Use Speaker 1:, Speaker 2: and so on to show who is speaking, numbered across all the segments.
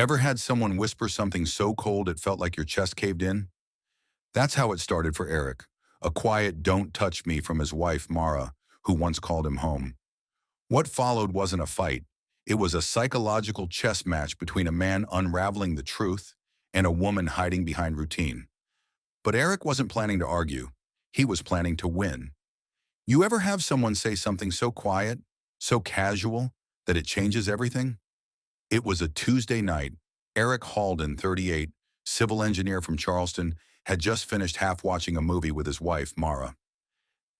Speaker 1: Ever had someone whisper something so cold it felt like your chest caved in? That's how it started for Eric, a quiet "don't touch me" from his wife, Mara, who once called him home. What followed wasn't a fight. It was a psychological chess match between a man unraveling the truth and a woman hiding behind routine. But Eric wasn't planning to argue. He was planning to win. You ever have someone say something so quiet, so casual, that it changes everything? It was a Tuesday night. Eric Halden, 38, civil engineer from Charleston, had just finished half watching a movie with his wife, Mara.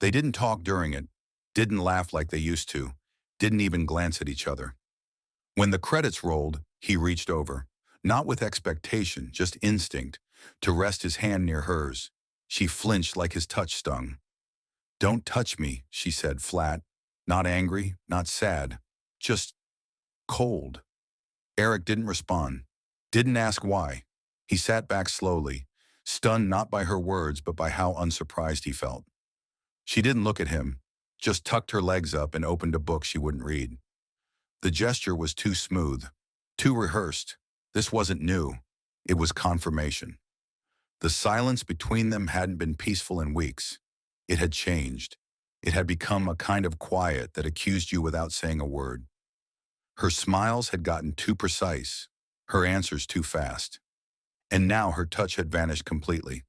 Speaker 1: They didn't talk during it, didn't laugh like they used to, didn't even glance at each other. When the credits rolled, he reached over, not with expectation, just instinct, to rest his hand near hers. She flinched like his touch stung. "Don't touch me," she said flat, not angry, not sad, just cold. Eric didn't respond, didn't ask why. He sat back slowly, stunned not by her words but by how unsurprised he felt. She didn't look at him, just tucked her legs up and opened a book she wouldn't read. The gesture was too smooth, too rehearsed. This wasn't new. It was confirmation. The silence between them hadn't been peaceful in weeks. It had changed. It had become a kind of quiet that accused you without saying a word. Her smiles had gotten too precise, her answers too fast. And now her touch had vanished completely.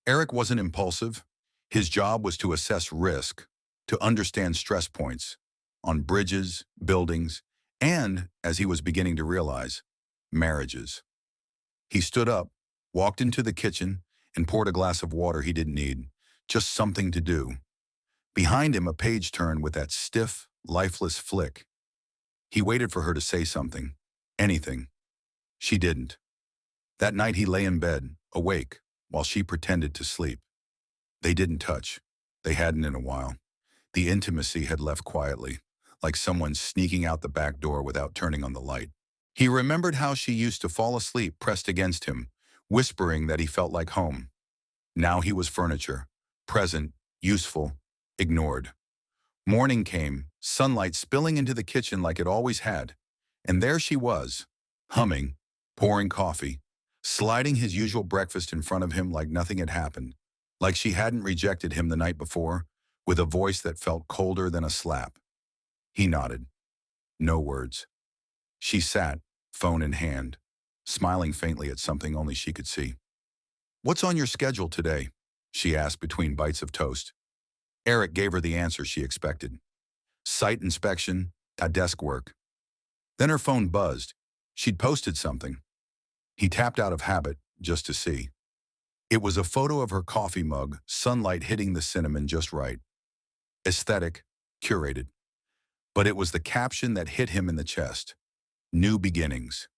Speaker 1: Eric wasn't impulsive. His job was to assess risk, to understand stress points on bridges, buildings, and, as he was beginning to realize, marriages. He stood up, walked into the kitchen, and poured a glass of water he didn't need, just something to do. Behind him, a page turned with that stiff, lifeless flick. He waited for her to say something, anything. She didn't. That night he lay in bed, awake, while she pretended to sleep. They didn't touch. They hadn't in a while. The intimacy had left quietly, like someone sneaking out the back door without turning on the light. He remembered how she used to fall asleep pressed against him, whispering that he felt like home. Now he was furniture, present, useful, ignored. Morning came, sunlight spilling into the kitchen like it always had, and there she was, humming, pouring coffee, sliding his usual breakfast in front of him like nothing had happened, like she hadn't rejected him the night before, with a voice that felt colder than a slap. He nodded. No words. She sat, phone in hand, smiling faintly at something only she could see. "What's on your schedule today?" she asked between bites of toast. Eric gave her the answer she expected. Site inspection, desk work. Then her phone buzzed. She'd posted something. He tapped out of habit, just to see. It was a photo of her coffee mug, sunlight hitting the cinnamon just right. Aesthetic, curated. But it was the caption that hit him in the chest. New beginnings.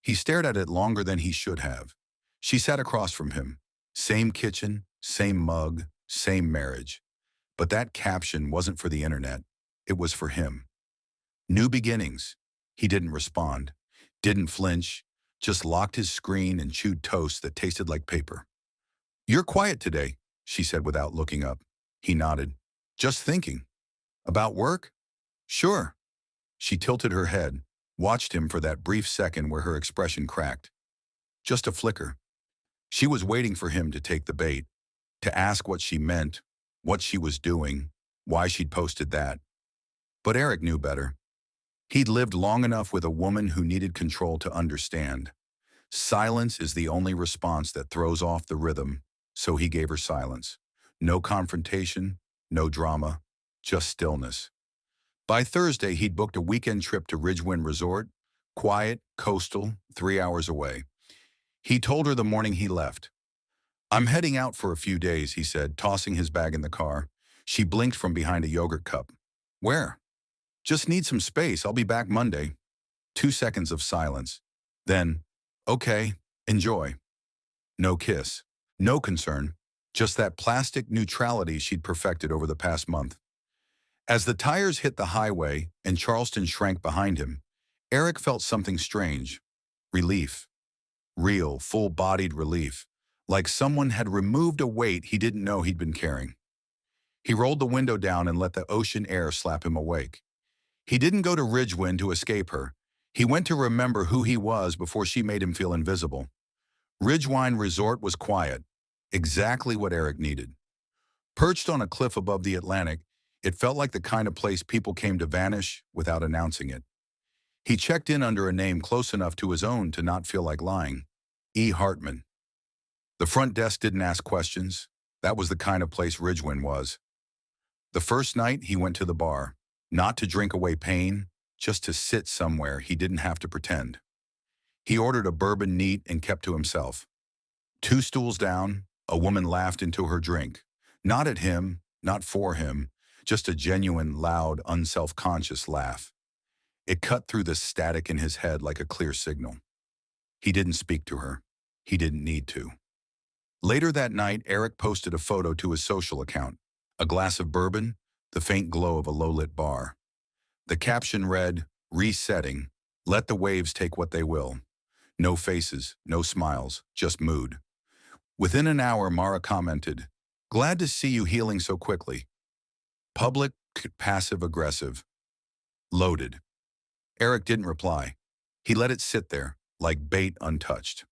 Speaker 1: He stared at it longer than he should have. She sat across from him. Same kitchen, same mug, same marriage. But that caption wasn't for the internet. It was for him. New beginnings. He didn't respond, didn't flinch, just locked his screen and chewed toast that tasted like paper. "You're quiet today," she said without looking up. He nodded. "Just thinking." "About work?" "Sure." She tilted her head, watched him for that brief second where her expression cracked. Just a flicker. She was waiting for him to take the bait, to ask what she meant, what she was doing, why she'd posted that. But Eric knew better. He'd lived long enough with a woman who needed control to understand. Silence is the only response that throws off the rhythm, so he gave her silence. No confrontation, no drama, just stillness. By Thursday, he'd booked a weekend trip to Ridgewind Resort, quiet, coastal, 3 hours away. He told her the morning he left. "I'm heading out for a few days," he said, tossing his bag in the car. She blinked from behind a yogurt cup. "Where?" "Just need some space. I'll be back Monday." 2 seconds of silence. Then, "Okay, enjoy." No kiss. No concern. Just that plastic neutrality she'd perfected over the past month. As the tires hit the highway and Charleston shrank behind him, Eric felt something strange. Relief. Real, full-bodied relief. Like someone had removed a weight he didn't know he'd been carrying. He rolled the window down and let the ocean air slap him awake. He didn't go to Ridgewind to escape her. He went to remember who he was before she made him feel invisible. Ridgewine Resort was quiet, exactly what Eric needed. Perched on a cliff above the Atlantic, it felt like the kind of place people came to vanish without announcing it. He checked in under a name close enough to his own to not feel like lying. E. Hartman. The front desk didn't ask questions. That was the kind of place Ridgewine was. The first night, he went to the bar, not to drink away pain, just to sit somewhere he didn't have to pretend. He ordered a bourbon neat and kept to himself. 2 stools down, a woman laughed into her drink. Not at him, not for him, just a genuine, loud, unself-conscious laugh. It cut through the static in his head like a clear signal. He didn't speak to her. He didn't need to. Later that night, Eric posted a photo to his social account. A glass of bourbon, the faint glow of a low-lit bar. The caption read, "Resetting. Let the waves take what they will." No faces, no smiles, just mood. Within an hour, Mara commented, "Glad to see you healing so quickly." Public, passive-aggressive. Loaded. Eric didn't reply. He let it sit there, like bait untouched.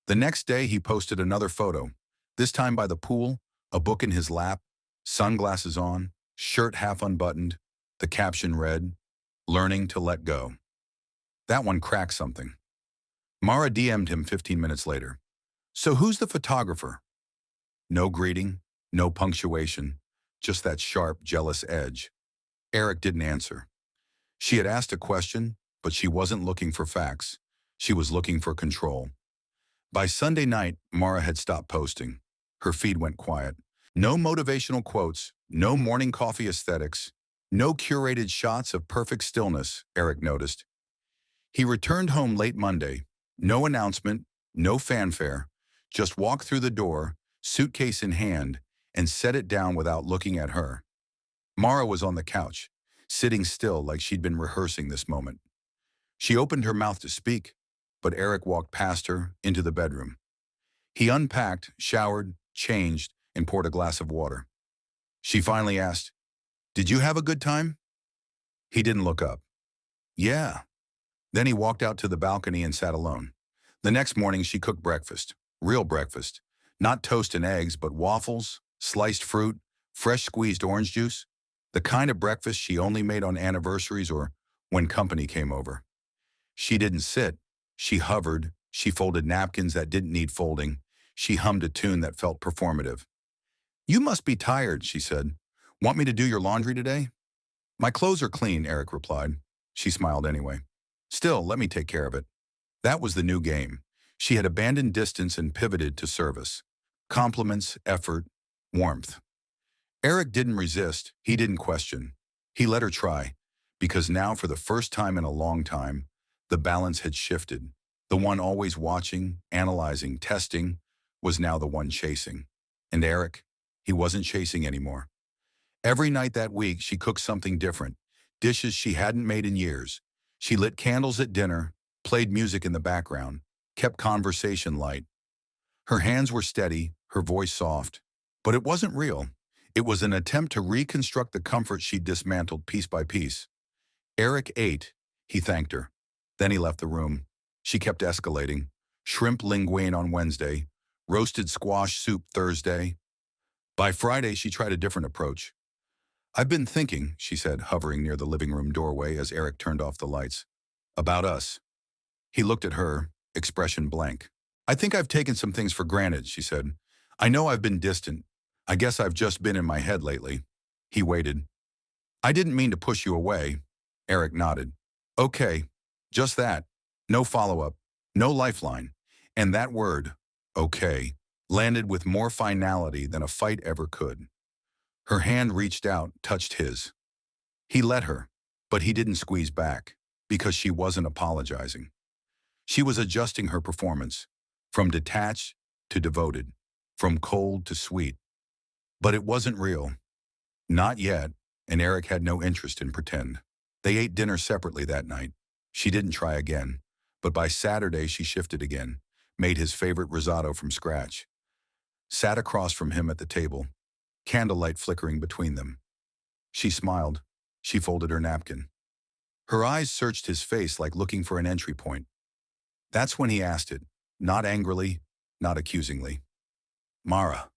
Speaker 1: The next day, he posted another photo, this time by the pool, a book in his lap, sunglasses on, shirt half unbuttoned. The caption read, "Learning to let go." That one cracked something. Mara DM'd him 15 minutes later. "So who's the photographer?" No greeting, no punctuation, just that sharp, jealous edge. Eric didn't answer. She had asked a question, but she wasn't looking for facts. She was looking for control. By Sunday night, Mara had stopped posting. Her feed went quiet. No motivational quotes, no morning coffee aesthetics, no curated shots of perfect stillness, Eric noticed. He returned home late Monday. No announcement, no fanfare, just walked through the door, suitcase in hand, and set it down without looking at her. Mara was on the couch, sitting still like she'd been rehearsing this moment. She opened her mouth to speak, but Eric walked past her into the bedroom. He unpacked, showered, changed, and poured a glass of water. She finally asked, "Did you have a good time?" He didn't look up. "Yeah." Then he walked out to the balcony and sat alone. The next morning, she cooked breakfast. Real breakfast. Not toast and eggs, but waffles, sliced fruit, fresh squeezed orange juice. The kind of breakfast she only made on anniversaries or when company came over. She didn't sit. She hovered. She folded napkins that didn't need folding. She hummed a tune that felt performative. "You must be tired," she said. "Want me to do your laundry today?" "My clothes are clean," Eric replied. She smiled anyway. "Still, let me take care of it." That was the new game. She had abandoned distance and pivoted to service. Compliments, effort, warmth. Eric didn't resist. He didn't question. He let her try, because now for the first time in a long time, the balance had shifted. The one always watching, analyzing, testing, was now the one chasing. And Eric, he wasn't chasing anymore. Every night that week, she cooked something different, dishes she hadn't made in years. She lit candles at dinner, played music in the background, kept conversation light. Her hands were steady, her voice soft. But it wasn't real. It was an attempt to reconstruct the comfort she'd dismantled piece by piece. Eric ate. He thanked her. Then he left the room. She kept escalating. Shrimp linguine on Wednesday, roasted squash soup Thursday. By Friday, she tried a different approach. "I've been thinking," she said, hovering near the living room doorway as Eric turned off the lights. "About us." He looked at her, expression blank. "I think I've taken some things for granted," she said. "I know I've been distant. I guess I've just been in my head lately." He waited. "I didn't mean to push you away." Eric nodded. "Okay, just that. No follow-up, no lifeline." And that word, "okay," landed with more finality than a fight ever could. Her hand reached out, touched his. He let her, but he didn't squeeze back, because she wasn't apologizing. She was adjusting her performance, from detached to devoted, from cold to sweet. But it wasn't real. Not yet, and Eric had no interest in pretend. They ate dinner separately that night. She didn't try again, but by Saturday she shifted again, made his favorite risotto from scratch. Sat across from him at the table, candlelight flickering between them. She smiled. She folded her napkin. Her eyes searched his face like looking for an entry point. That's when he asked it, not angrily, not accusingly. Mara,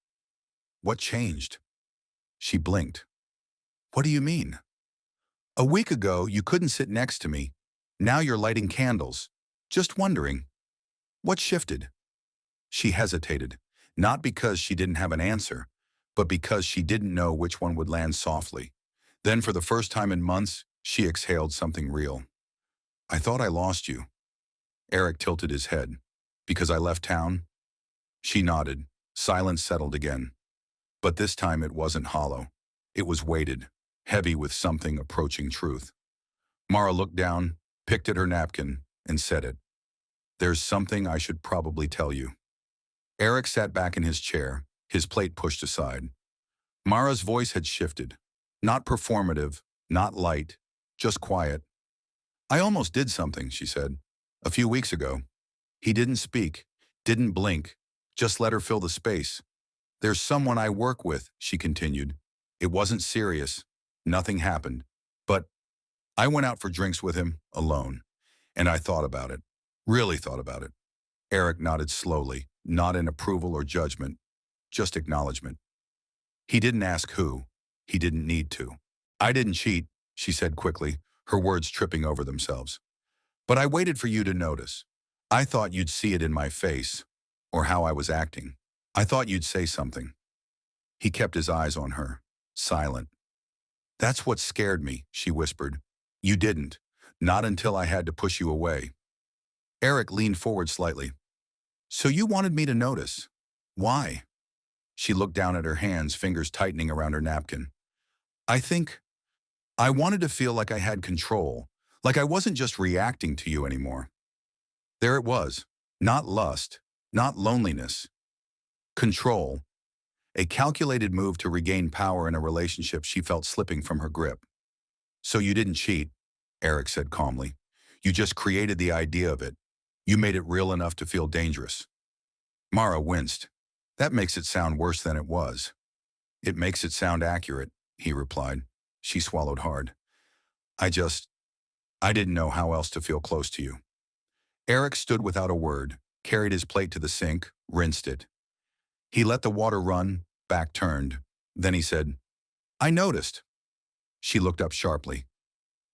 Speaker 1: what changed? She blinked. What do you mean? A week ago, you couldn't sit next to me. Now you're lighting candles. Just wondering. What shifted? She hesitated, not because she didn't have an answer, but because she didn't know which one would land softly. Then, for the first time in months, she exhaled something real. I thought I lost you. Eric tilted his head. Because I left town? She nodded. Silence settled again. But this time it wasn't hollow. It was weighted, heavy with something approaching truth. Mara looked down, picked at her napkin, and said it. There's something I should probably tell you. Eric sat back in his chair, his plate pushed aside. Mara's voice had shifted. Not performative, not light, just quiet. I almost did something, she said, a few weeks ago. He didn't speak, didn't blink, just let her fill the space. There's someone I work with, she continued. It wasn't serious. Nothing happened. But I went out for drinks with him, alone. And I thought about it. Really thought about it. Eric nodded slowly, not in approval or judgment, just acknowledgement. He didn't ask who. He didn't need to. I didn't cheat, she said quickly, her words tripping over themselves. But I waited for you to notice. I thought you'd see it in my face, or how I was acting. I thought you'd say something. He kept his eyes on her, silent. That's what scared me, she whispered. You didn't. Not until I had to push you away. Eric leaned forward slightly. So you wanted me to notice. Why? She looked down at her hands, fingers tightening around her napkin. I wanted to feel like I had control, like I wasn't just reacting to you anymore. There it was. Not lust, not loneliness. Control. A calculated move to regain power in a relationship she felt slipping from her grip. So you didn't cheat, Eric said calmly. You just created the idea of it. You made it real enough to feel dangerous. Mara winced. That makes it sound worse than it was. It makes it sound accurate, he replied. She swallowed hard. I didn't know how else to feel close to you. Eric stood without a word, carried his plate to the sink, rinsed it. He let the water run, back turned. Then he said, I noticed. She looked up sharply.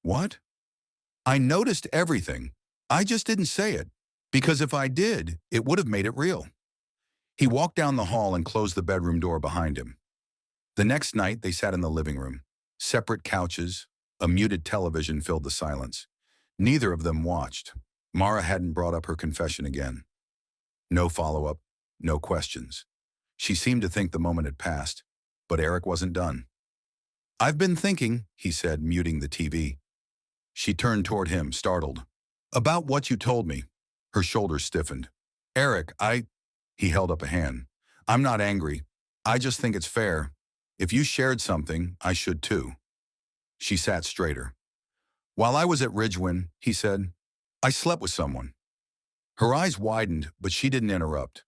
Speaker 1: What? I noticed everything. I just didn't say it, because if I did, it would have made it real. He walked down the hall and closed the bedroom door behind him. The next night, they sat in the living room. Separate couches, a muted television filled the silence. Neither of them watched. Mara hadn't brought up her confession again. No follow-up, no questions. She seemed to think the moment had passed, but Eric wasn't done. I've been thinking, he said, muting the TV. She turned toward him, startled. About what you told me. Her shoulders stiffened. Eric, He held up a hand. I'm not angry. I just think it's fair. If you shared something, I should too. She sat straighter. While I was at Ridgewind, he said, I slept with someone. Her eyes widened, but she didn't interrupt.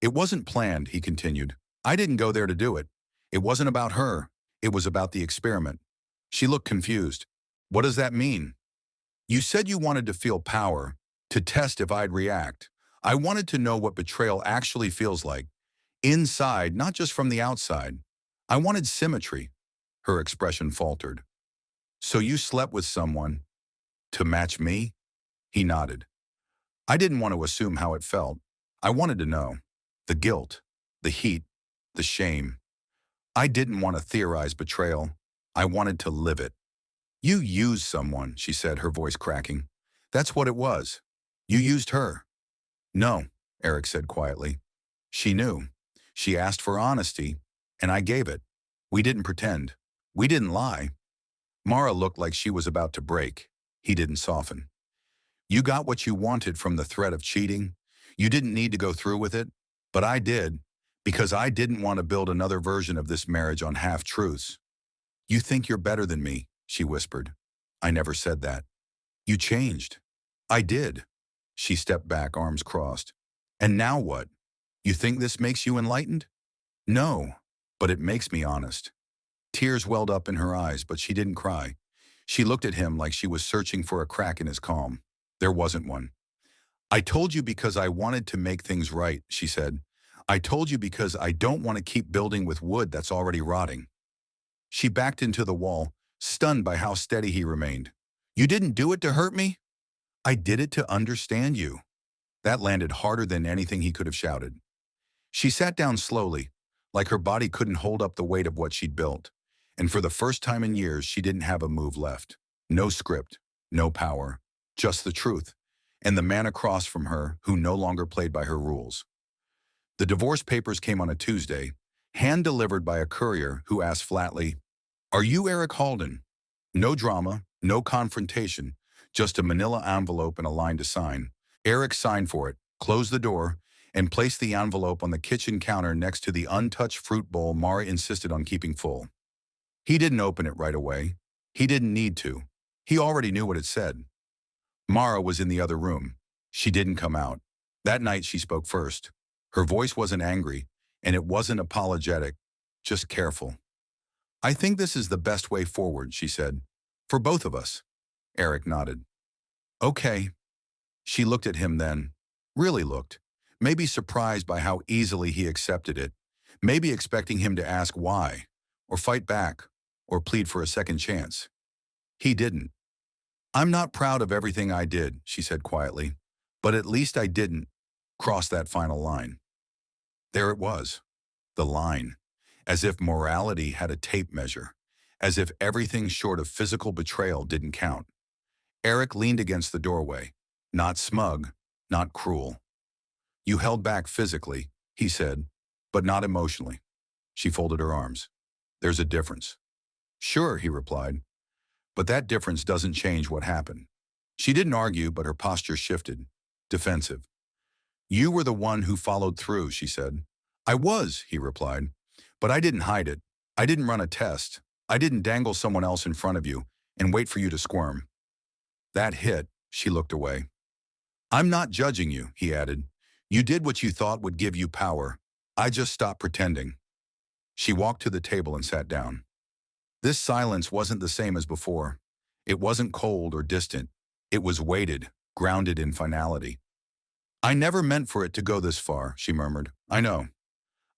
Speaker 1: It wasn't planned, he continued. I didn't go there to do it. It wasn't about her. It was about the experiment. She looked confused. What does that mean? You said you wanted to feel power, to test if I'd react. I wanted to know what betrayal actually feels like. Inside, not just from the outside. I wanted symmetry. Her expression faltered. So you slept with someone to match me? He nodded. I didn't want to assume how it felt. I wanted to know. The guilt, the heat, the shame. I didn't want to theorize betrayal. I wanted to live it. You used someone, she said, her voice cracking. That's what it was. You used her. No, Eric said quietly. She knew. She asked for honesty, and I gave it. We didn't pretend. We didn't lie. Mara looked like she was about to break. He didn't soften. You got what you wanted from the threat of cheating. You didn't need to go through with it, but I did, because I didn't want to build another version of this marriage on half-truths. You think you're better than me, she whispered. I never said that. You changed. I did. She stepped back, arms crossed. And now what? You think this makes you enlightened? No, but it makes me honest. Tears welled up in her eyes, but she didn't cry. She looked at him like she was searching for a crack in his calm. There wasn't one. I told you because I wanted to make things right, she said. I told you because I don't want to keep building with wood that's already rotting. She backed into the wall, stunned by how steady he remained. You didn't do it to hurt me? I did it to understand you. That landed harder than anything he could have shouted. She sat down slowly, like her body couldn't hold up the weight of what she'd built. And for the first time in years, she didn't have a move left. No script, no power, just the truth. And the man across from her who no longer played by her rules. The divorce papers came on a Tuesday, hand-delivered by a courier who asked flatly, "Are you Eric Halden?" No drama, no confrontation, just a manila envelope and a line to sign. Eric signed for it, closed the door, and placed the envelope on the kitchen counter next to the untouched fruit bowl Mara insisted on keeping full. He didn't open it right away. He didn't need to. He already knew what it said. Mara was in the other room. She didn't come out. That night she spoke first. Her voice wasn't angry, and it wasn't apologetic, just careful. I think this is the best way forward, she said. For both of us. Eric nodded. Okay. She looked at him then. Really looked. Maybe surprised by how easily he accepted it. Maybe expecting him to ask why, or fight back, or plead for a second chance. He didn't. I'm not proud of everything I did, she said quietly, but at least I didn't cross that final line. There it was, the line, as if morality had a tape measure, as if everything short of physical betrayal didn't count. Eric leaned against the doorway, not smug, not cruel. You held back physically, he said, but not emotionally. She folded her arms. There's a difference. Sure, he replied, but that difference doesn't change what happened. She didn't argue, but her posture shifted, defensive. You were the one who followed through, she said. I was, he replied, but I didn't hide it. I didn't run a test. I didn't dangle someone else in front of you and wait for you to squirm. That hit, she looked away. I'm not judging you, he added. You did what you thought would give you power. I just stopped pretending. She walked to the table and sat down. This silence wasn't the same as before. It wasn't cold or distant. It was weighted, grounded in finality. I never meant for it to go this far, she murmured. I know.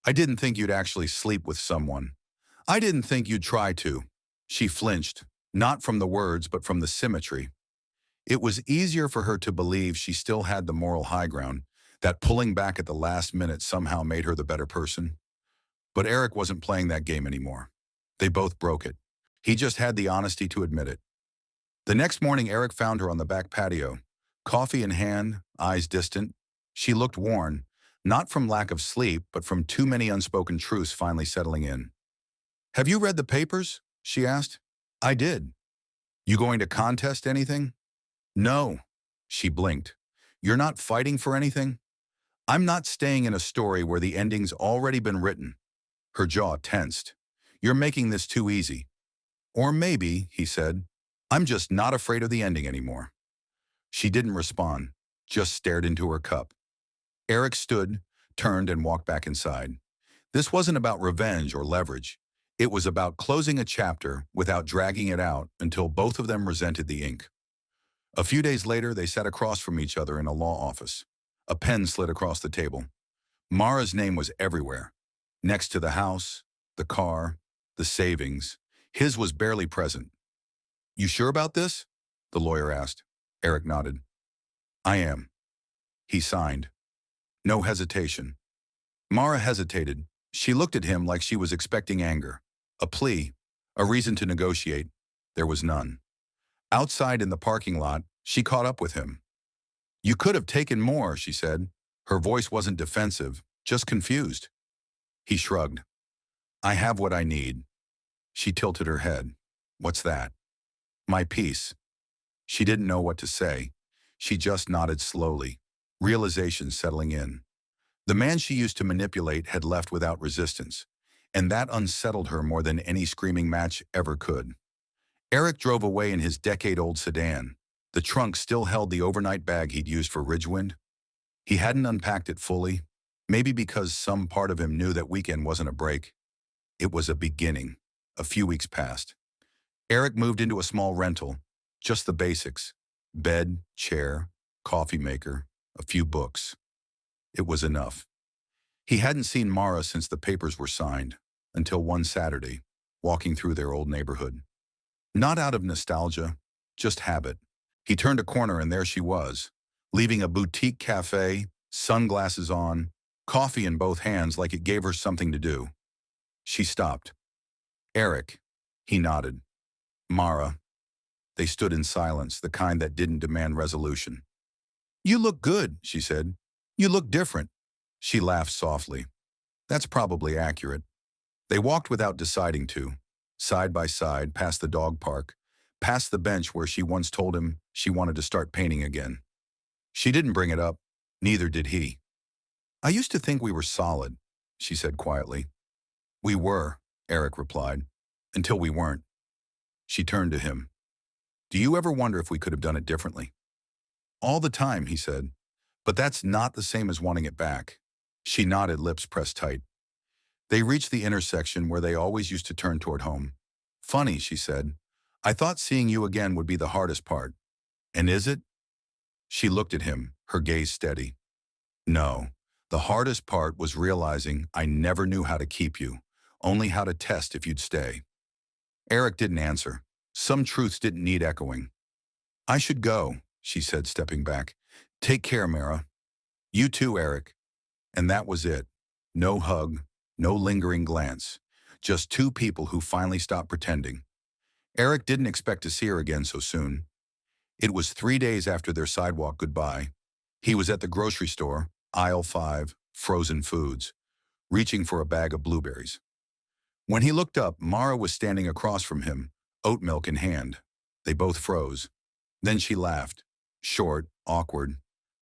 Speaker 1: I didn't think you'd actually sleep with someone. I didn't think you'd try to. She flinched, not from the words, but from the symmetry. It was easier for her to believe she still had the moral high ground, that pulling back at the last minute somehow made her the better person. But Eric wasn't playing that game anymore. They both broke it. He just had the honesty to admit it. The next morning, Eric found her on the back patio, coffee in hand, eyes distant. She looked worn, not from lack of sleep, but from too many unspoken truths finally settling in. Have you read the papers? She asked. I did. You going to contest anything? No. She blinked. You're not fighting for anything? I'm not staying in a story where the ending's already been written. Her jaw tensed. You're making this too easy. Or maybe, he said, I'm just not afraid of the ending anymore. She didn't respond, just stared into her cup. Eric stood, turned, and walked back inside. This wasn't about revenge or leverage. It was about closing a chapter without dragging it out until both of them resented the ink. A few days later, they sat across from each other in a law office. A pen slid across the table. Mara's name was everywhere. Next to the house, the car, the savings. His was barely present. You sure about this? The lawyer asked. Eric nodded. I am. He signed. No hesitation. Mara hesitated. She looked at him like she was expecting anger. A plea. A reason to negotiate. There was none. Outside in the parking lot, she caught up with him. You could have taken more, she said. Her voice wasn't defensive, just confused. He shrugged. I have what I need. She tilted her head. What's that? My peace. She didn't know what to say. She just nodded slowly, realization settling in. The man she used to manipulate had left without resistance, and that unsettled her more than any screaming match ever could. Eric drove away in his decade-old sedan. The trunk still held the overnight bag he'd used for Ridgewind. He hadn't unpacked it fully, maybe because some part of him knew that weekend wasn't a break. It was a beginning. A few weeks passed. Eric moved into a small rental, just the basics: bed, chair, coffee maker, a few books. It was enough. He hadn't seen Mara since the papers were signed, until one Saturday, walking through their old neighborhood. Not out of nostalgia, just habit. He turned a corner and there she was, leaving a boutique cafe, sunglasses on, coffee in both hands like it gave her something to do. She stopped. Eric. He nodded. Mara. They stood in silence, the kind that didn't demand resolution. You look good, she said. You look different. She laughed softly. That's probably accurate. They walked without deciding to, side by side, past the dog park, past the bench where she once told him she wanted to start painting again. She didn't bring it up, neither did he. I used to think we were solid, she said quietly. We were, Eric replied, until we weren't. She turned to him. Do you ever wonder if we could have done it differently? All the time, he said, but that's not the same as wanting it back. She nodded, lips pressed tight. They reached the intersection where they always used to turn toward home. Funny, she said. I thought seeing you again would be the hardest part. And is it? She looked at him, her gaze steady. No, the hardest part was realizing I never knew how to keep you, only how to test if you'd stay. Eric didn't answer. Some truths didn't need echoing. I should go, she said, stepping back. Take care, Mara. You too, Eric. And that was it. No hug, no lingering glance. Just two people who finally stopped pretending. Eric didn't expect to see her again so soon. It was 3 days after their sidewalk goodbye. He was at the grocery store, aisle 5, frozen foods, reaching for a bag of blueberries. When he looked up, Mara was standing across from him, oat milk in hand. They both froze. Then she laughed. Short, awkward.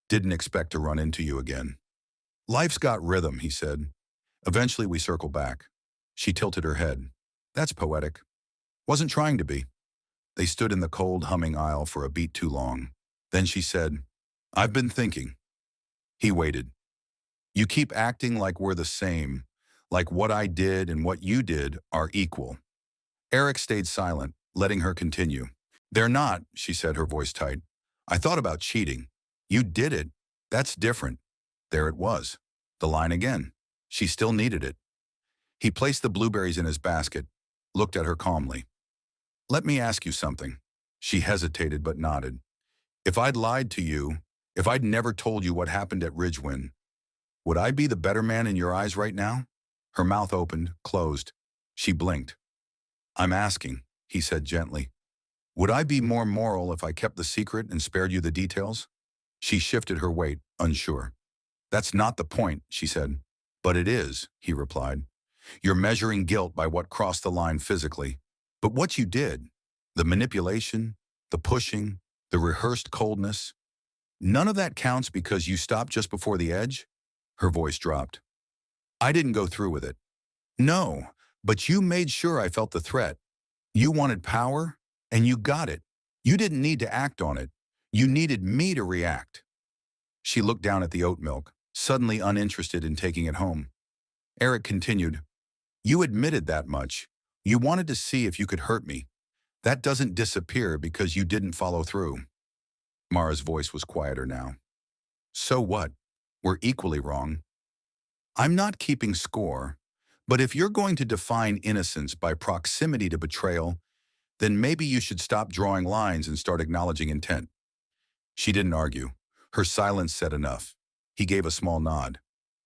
Speaker 1: Didn't expect to run into you again. Life's got rhythm, he said. Eventually we circle back. She tilted her head. That's poetic. Wasn't trying to be. They stood in the cold, humming aisle for a beat too long. Then she said, I've been thinking. He waited. You keep acting like we're the same, like what I did and what you did are equal. Eric stayed silent, letting her continue. They're not, she said, her voice tight. I thought about cheating. You did it. That's different. There it was. The line again. She still needed it. He placed the blueberries in his basket, looked at her calmly. Let me ask you something. She hesitated but nodded. If I'd lied to you, if I'd never told you what happened at Ridgewind, would I be the better man in your eyes right now? Her mouth opened, closed. She blinked. I'm asking, he said gently. Would I be more moral if I kept the secret and spared you the details? She shifted her weight, unsure. That's not the point, she said. But it is, he replied. You're measuring guilt by what crossed the line physically. But what you did, the manipulation, the pushing, the rehearsed coldness, none of that counts because you stopped just before the edge? Her voice dropped. I didn't go through with it. No, but you made sure I felt the threat. You wanted power, and you got it. You didn't need to act on it. You needed me to react. She looked down at the oat milk, suddenly uninterested in taking it home. Eric continued, You admitted that much. You wanted to see if you could hurt me. That doesn't disappear because you didn't follow through. Mara's voice was quieter now. So what? We're equally wrong. I'm not keeping score, but if you're going to define innocence by proximity to betrayal, then maybe you should stop drawing lines and start acknowledging intent. She didn't argue. Her silence said enough. He gave a small nod.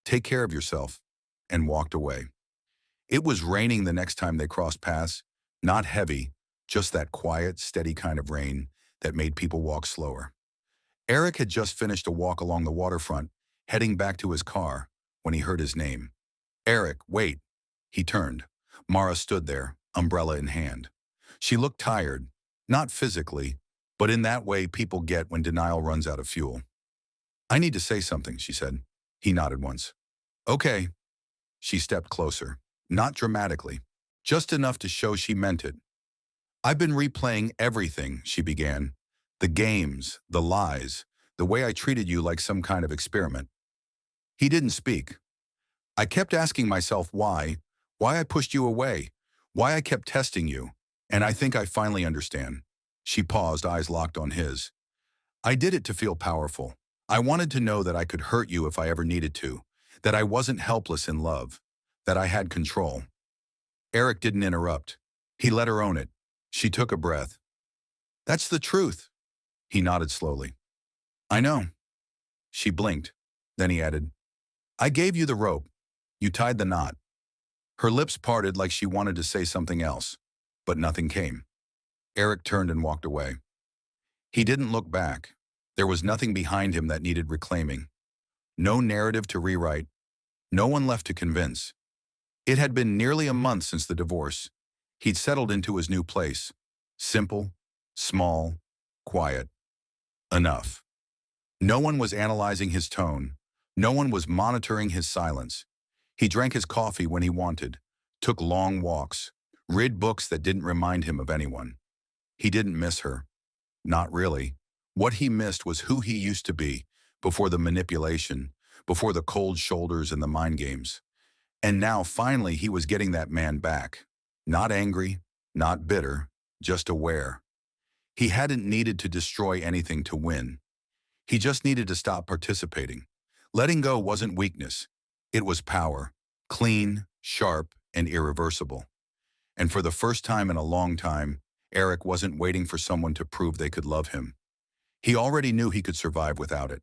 Speaker 1: Take care of yourself, and walked away. It was raining the next time they crossed paths, not heavy, just that quiet, steady kind of rain that made people walk slower. Eric had just finished a walk along the waterfront, heading back to his car, when he heard his name. Eric, wait. He turned. Mara stood there, umbrella in hand. She looked tired, not physically, but in that way people get when denial runs out of fuel. I need to say something, she said. He nodded once. Okay. She stepped closer, not dramatically, just enough to show she meant it. I've been replaying everything, she began. The games, the lies, the way I treated you like some kind of experiment. He didn't speak. I kept asking myself why I pushed you away, why I kept testing you. And I think I finally understand. She paused, eyes locked on his. I did it to feel powerful. I wanted to know that I could hurt you if I ever needed to, that I wasn't helpless in love, that I had control. Eric didn't interrupt. He let her own it. She took a breath. That's the truth. He nodded slowly. I know. She blinked. Then he added, I gave you the rope. You tied the knot. Her lips parted like she wanted to say something else, but nothing came. Eric turned and walked away. He didn't look back. There was nothing behind him that needed reclaiming. No narrative to rewrite. No one left to convince. It had been nearly a month since the divorce. He'd settled into his new place. Simple, small, quiet. Enough. No one was analyzing his tone. No one was monitoring his silence. He drank his coffee when he wanted, took long walks, read books that didn't remind him of anyone. He didn't miss her. Not really. What he missed was who he used to be, before the manipulation, before the cold shoulders and the mind games. And now, finally, he was getting that man back. Not angry, not bitter, just aware. He hadn't needed to destroy anything to win. He just needed to stop participating. Letting go wasn't weakness. It was power. Clean, sharp, and irreversible. And for the first time in a long time, Eric wasn't waiting for someone to prove they could love him. He already knew he could survive without it.